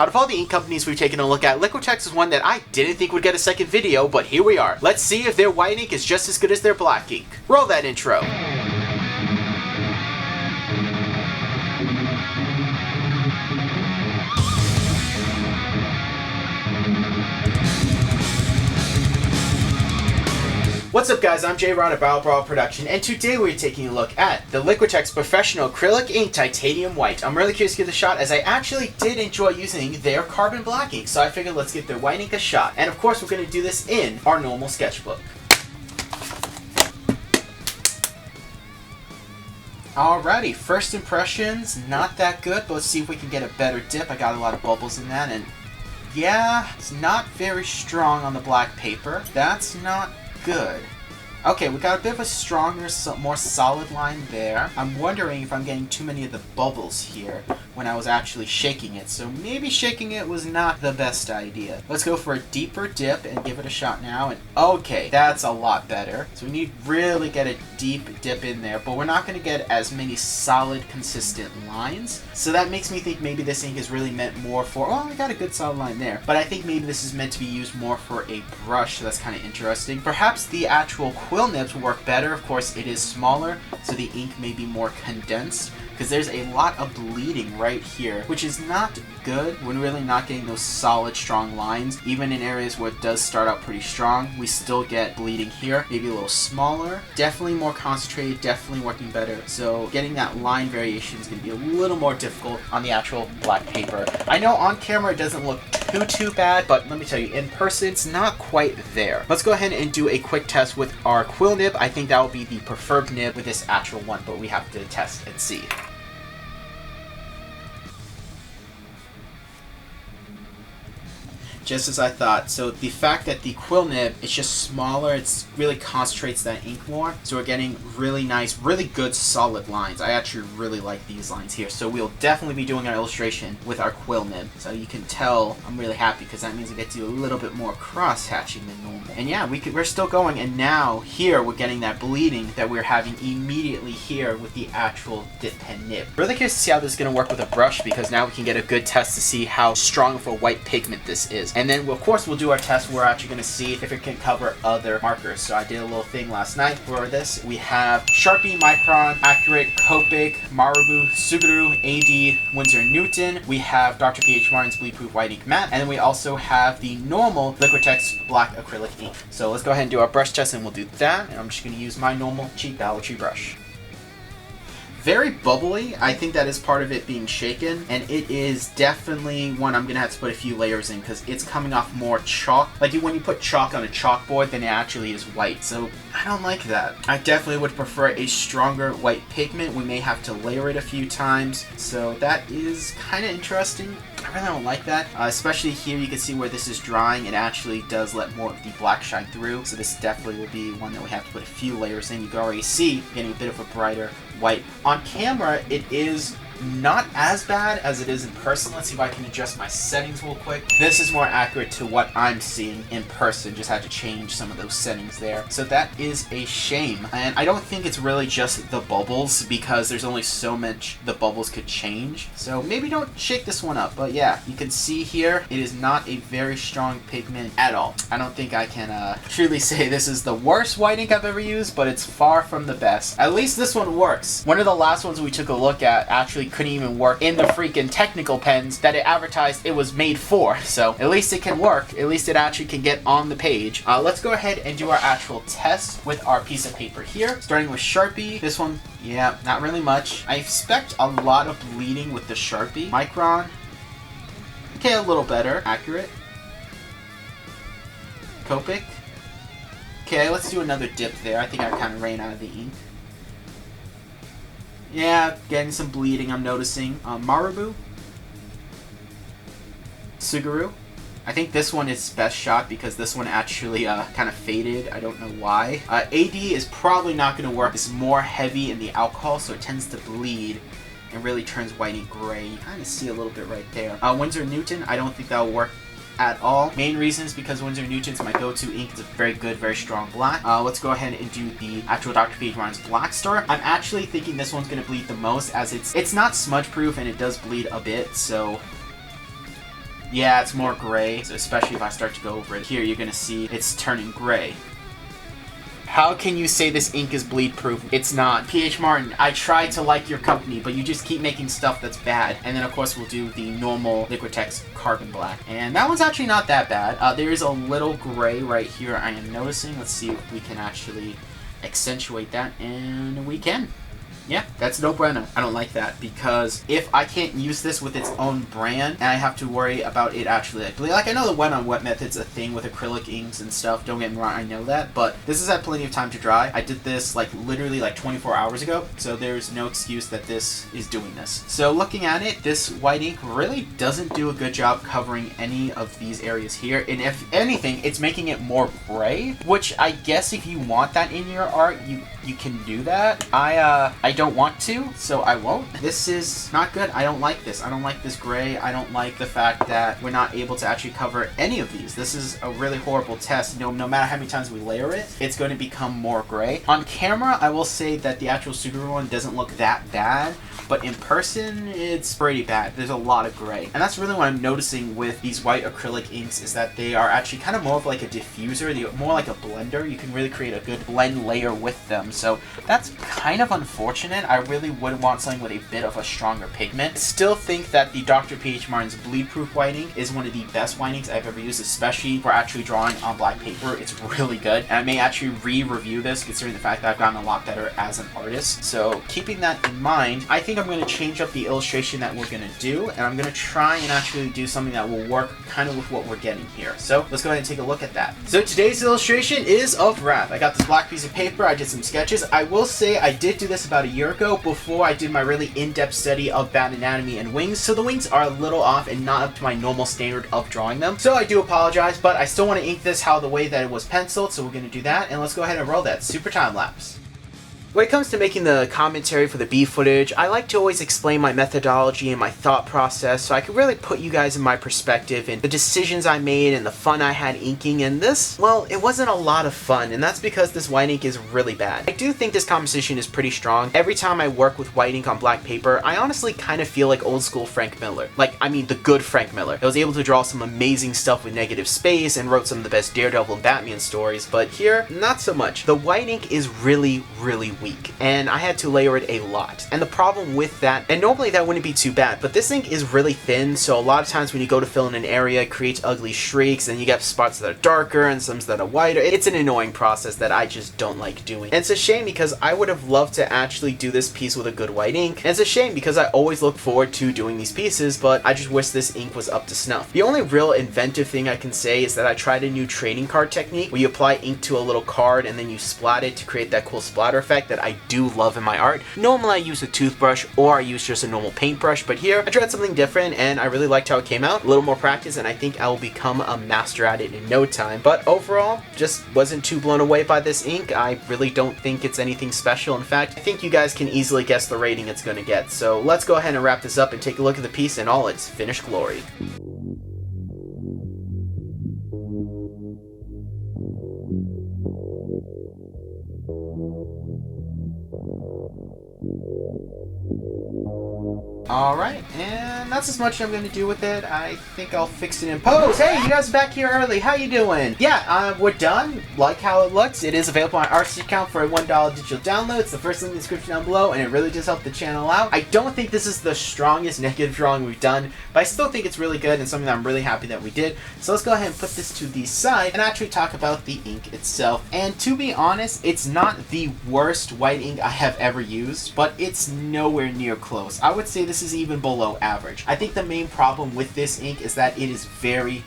Out of all the ink companies we've taken a look at, Liquitex is one that I didn't think would get a second video, but here we are. Let's see if their white ink is just as good as their black ink. Roll that intro. What's up guys, I'm J.Rod of BLACKEST, and today we're taking a look at the Liquitex Professional Acrylic Ink Titanium White. I'm really curious to give it a shot as I actually did enjoy using their carbon black ink, so I figured let's give their white ink a shot. And of course we're going to do this in our normal sketchbook. Alrighty, first impressions, not that good, but let's see if we can get a better dip. I got a lot of bubbles in that, and yeah, it's not very strong on the black paper. That's not good. Okay, we got a bit of a stronger, more solid line there. I'm wondering if I'm getting too many of the bubbles here when I was actually shaking it, so maybe shaking it was not the best idea. Let's go for a deeper dip and give it a shot now, and okay, that's a lot better. So we need to really get a deep dip in there, but we're not going to get as many solid, consistent lines. So that makes me think maybe this ink is really meant more for, oh, we got a good solid line there. But I think maybe this is meant to be used more for a brush, so that's kind of interesting. Perhaps the actual quill nibs will work better. Of course, it is smaller, so the ink may be more condensed, because there's a lot of bleeding right here, which is not good. We're really not getting those solid, strong lines. Even in areas where it does start out pretty strong, we still get bleeding here. Maybe a little smaller. Definitely more concentrated, definitely working better. So getting that line variation is going to be a little more difficult on the actual black paper. I know on camera it doesn't look too bad, but let me tell you, in person it's not quite there. Let's go ahead and do a quick test with our quill nib. I think that will be the preferred nib with this actual one, but we have to test and see. Just as I thought. So the fact that the quill nib is just smaller, it really concentrates that ink more. So we're getting really nice, really good solid lines. I actually really like these lines here. So we'll definitely be doing our illustration with our quill nib. So you can tell I'm really happy because that means we get to do a little bit more cross hatching than normal. And yeah, we're still going, and now here we're getting that bleeding that we're having immediately here with the actual dip pen nib. Really curious to see how this is going to work with a brush, because now we can get a good test to see how strong of a white pigment this is. And then, of course, we'll do our test. We're actually going to see if it can cover other markers. So I did a little thing last night for this. We have Sharpie, Micron, Accurate, Copic, Marabu, Subaru, AD, Winsor & Newton. We have Dr. P.H.Martin's Bleed Proof White Ink Matte. And then we also have the normal Liquitex Black Acrylic Ink. So let's go ahead and do our brush test, and we'll do that. And I'm just going to use my normal cheap balletry brush. Very bubbly. I think that is part of it being shaken, and it is definitely one I'm gonna have to put a few layers in, because it's coming off more chalk. Like when you put chalk on a chalkboard, then it actually is white. So I don't like that. I definitely would prefer a stronger white pigment. We may have to layer it a few times, so that is kind of interesting. I really don't like that, especially here. You can see where this is drying. It actually does let more of the black shine through, so this definitely will be one that we have to put a few layers in. You can already see getting a bit of a brighter white. On camera, it is not as bad as it is in person. Let's see if I can adjust my settings real quick. This is more accurate to what I'm seeing in person. Just had to change some of those settings there. So that is a shame. And I don't think it's really just the bubbles, because there's only so much the bubbles could change. So maybe don't shake this one up. But yeah, you can see here, it is not a very strong pigment at all. I don't think I can truly say this is the worst white ink I've ever used, but it's far from the best. At least this one works. One of the last ones we took a look at actually couldn't even work in the freaking technical pens that it advertised it was made for. So at least it can work. At least it actually can get on the page. Let's go ahead and do our actual test with our piece of paper here. Starting with Sharpie. This one, yeah, not really much. I expect a lot of bleeding with the Sharpie. Micron. Okay, a little better. Accurate. Copic. Okay, let's do another dip there. I think I kind of ran out of the ink. Yeah, getting some bleeding, I'm noticing. Marabu. Subaru. I think this one is best shot because this one actually kind of faded. I don't know why. AD is probably not going to work. It's more heavy in the alcohol, so it tends to bleed and really turns white ink gray. You kind of see a little bit right there. Winsor & Newton, I don't think that will work at all. Main reason is because Winsor & Newton's my go-to ink. It's a very good, very strong black. Let's go ahead and do the actual Dr. P.H.Martin's BLACKEST. I'm actually thinking this one's going to bleed the most, as it's not smudge proof and it does bleed a bit, so Yeah, it's more gray, so especially if I start to go over it here, you're gonna see it's turning gray. How can you say this ink is bleed proof? It's not. P.H. Martin, I try to like your company, but you just keep making stuff that's bad. And then of course we'll do the normal Liquitex Carbon Black. And that one's actually not that bad. There is a little gray right here I am noticing. Let's see if we can actually accentuate that, and we can. Yeah, that's no bueno. I don't like that, because if I can't use this with its own brand and I have to worry about it actually like I know the wet on wet method's a thing with acrylic inks and stuff, don't get me wrong, I know that, but this has had plenty of time to dry. I did this like literally like 24 hours ago, so there's no excuse that this is doing this. So looking at it, this white ink really doesn't do a good job covering any of these areas here, and if anything, it's making it more gray, which I guess if you want that in your art, you can do that. I don't want to, so I won't. This is not good. I don't like this. I don't like this gray. I don't like the fact that we're not able to actually cover any of these. This is a really horrible test. No matter how many times we layer it, it's going to become more gray. On camera, I will say that the actual Subaru one doesn't look that bad, but in person, it's pretty bad. There's a lot of gray. And that's really what I'm noticing with these white acrylic inks, is that they are actually kind of more of like a diffuser. They're more like a blender. You can really create a good blend layer with them. So that's kind of unfortunate. I really would want something with a bit of a stronger pigment. I still think that the Dr. P.H. Martin's bleed proof white ink is one of the best white inks I've ever used, especially for actually drawing on black paper. It's really good. And I may actually re-review this, considering the fact that I've gotten a lot better as an artist. So keeping that in mind, I think I'm going to change up the illustration that we're going to do, and I'm going to try and actually do something that will work kind of with what we're getting here. So let's go ahead and take a look at that. So today's illustration is of Wrath. I got this black piece of paper. I did some sketches. I will say I did do this about a year ago, before I did my really in-depth study of bat anatomy and wings, so the wings are a little off and not up to my normal standard of drawing them. So I do apologize, but I still want to ink this the way that it was penciled, so we're going to do that, and let's go ahead and roll that super time lapse. When it comes to making the commentary for the B footage, I like to always explain my methodology and my thought process so I can really put you guys in my perspective and the decisions I made and the fun I had inking. And this, well, it wasn't a lot of fun, and that's because this white ink is really bad. I do think this composition is pretty strong. Every time I work with white ink on black paper, I honestly kind of feel like old school Frank Miller. Like, I mean the good Frank Miller. I was able to draw some amazing stuff with negative space and wrote some of the best Daredevil and Batman stories, but here, not so much. The white ink is really, really weak, and I had to layer it a lot. And the problem with that, and normally that wouldn't be too bad, but this ink is really thin, so a lot of times when you go to fill in an area, it creates ugly streaks, and you get spots that are darker and some that are whiter. It's an annoying process that I just don't like doing. And it's a shame because I would have loved to actually do this piece with a good white ink, and it's a shame because I always look forward to doing these pieces, but I just wish this ink was up to snuff. The only real inventive thing I can say is that I tried a new trading card technique where you apply ink to a little card and then you splat it to create that cool splatter effect that I do love in my art. Normally I use a toothbrush or I use just a normal paintbrush, but here I tried something different and I really liked how it came out. A little more practice and I think I will become a master at it in no time. But overall, just wasn't too blown away by this ink. I really don't think it's anything special. In fact, I think you guys can easily guess the rating it's going to get. So let's go ahead and wrap this up and take a look at the piece in all its finished glory. Alright, and that's as much as I'm going to do with it. I think I'll fix it in post. Hey, you guys back here early. How you doing? Yeah, we're done. Like how it looks. It is available on my Artsy account for a $1 digital download. It's the first link in the description down below, and it really does help the channel out. I don't think this is the strongest negative drawing we've done, but I still think it's really good and something that I'm really happy that we did. So let's go ahead and put this to the side and actually talk about the ink itself. And to be honest, it's not the worst white ink I have ever used, but it's nowhere near close. I would say this is even below average. I think the main problem with this ink is that it is very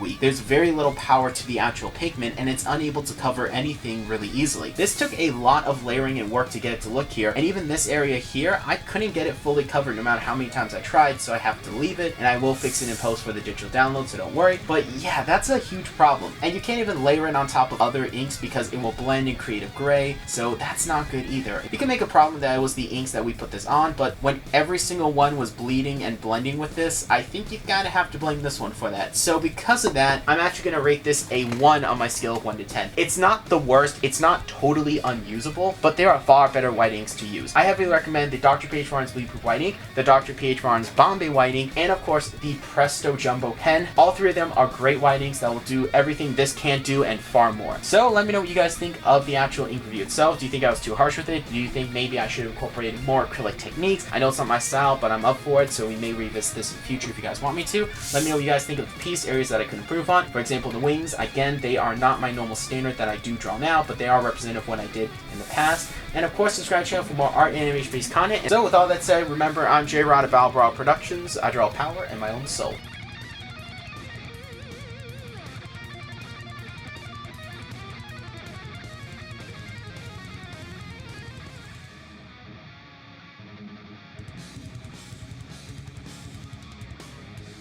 weak. There's very little power to the actual pigment and it's unable to cover anything really easily. This took a lot of layering and work to get it to look here, and even this area here, I couldn't get it fully covered no matter how many times I tried, so I have to leave it, and I will fix it in post for the digital download, so don't worry. But yeah, that's a huge problem. And you can't even layer it on top of other inks because it will blend and create a gray, so that's not good either. You can make a problem that it was the inks that we put this on, but when every single one was bleeding and blending with this, I think you gotta have to blame this one for that. So So because of that, I'm actually going to rate this a 1 on my scale of 1 to 10. It's not the worst, it's not totally unusable, but there are far better white inks to use. I heavily recommend the Dr. P.H. Barnes Bleed Proof White Ink, the Dr. P.H. Barnes Bombay White Ink, and of course the Presto Jumbo Pen. All three of them are great white inks that will do everything this can't do and far more. So let me know what you guys think of the actual ink review itself. Do you think I was too harsh with it? Do you think maybe I should have incorporated more acrylic techniques? I know it's not my style, but I'm up for it, so we may revisit this in the future if you guys want me to. Let me know what you guys think of the piece, areas that I could improve on. For example, the wings, again, they are not my normal standard that I do draw now, but they are representative of what I did in the past. And of course, subscribe to the channel for more art and animation based content. And so with all that said, remember, I'm J-Rod of BLACKEST Productions. I draw power and my own soul.